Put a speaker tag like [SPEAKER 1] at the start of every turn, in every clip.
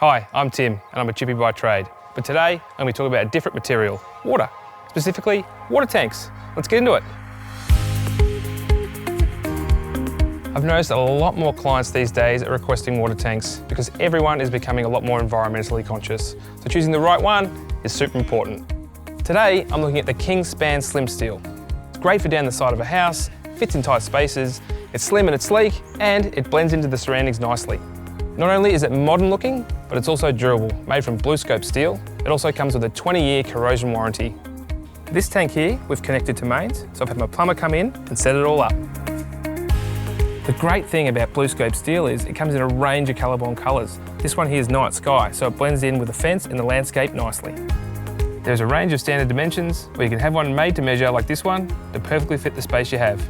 [SPEAKER 1] Hi, I'm Tim and I'm a chippy by trade. But today I'm going to be talking about a different material, water. Specifically, water tanks. Let's get into it. I've noticed a lot more clients these days are requesting water tanks because everyone is becoming a lot more environmentally conscious. So choosing the right one is super important. Today I'm looking at the Kingspan Slim Steel. It's great for down the side of a house, fits in tight spaces, it's slim and it's sleek, and it blends into the surroundings nicely. Not only is it modern looking, but it's also durable. Made from blue scope steel, it also comes with a 20-year corrosion warranty. This tank here, we've connected to mains, so I've had my plumber come in and set it all up. The great thing about blue scope steel is it comes in a range of colourborn colours. This one here is night sky, so it blends in with the fence and the landscape nicely. There's a range of standard dimensions where you can have one made to measure like this one to perfectly fit the space you have.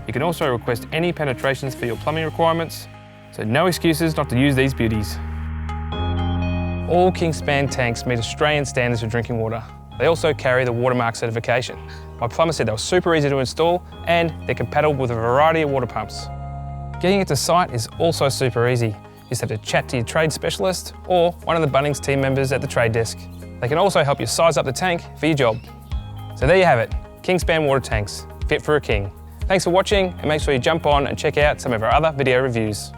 [SPEAKER 1] You can also request any penetrations for your plumbing requirements, so no excuses not to use these beauties. All Kingspan tanks meet Australian standards for drinking water. They also carry the Watermark certification. My plumber said they were super easy to install and they're compatible with a variety of water pumps. Getting it to site is also super easy. You just have to chat to your trade specialist or one of the Bunnings team members at the trade desk. They can also help you size up the tank for your job. So there you have it, Kingspan water tanks, fit for a king. Thanks for watching and make sure you jump on and check out some of our other video reviews.